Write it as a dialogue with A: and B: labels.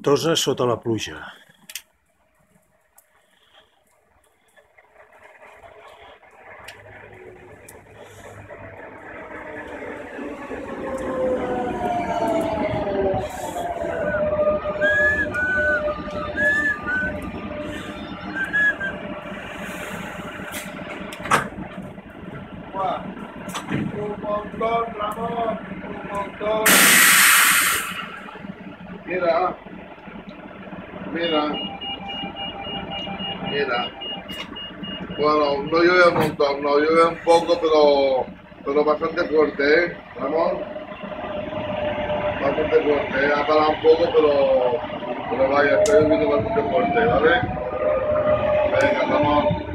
A: ventosa sota la pluja.
B: Un montón, Ramón, un montón. Mira, mira, mira. Bueno, no llueve un montón, no llueve un poco, pero bastante fuerte, ¿eh, Ramón? Bastante fuerte, ha parado un poco, pero vaya, estoy lloviendo bastante fuerte, ¿vale? Venga, Ramón.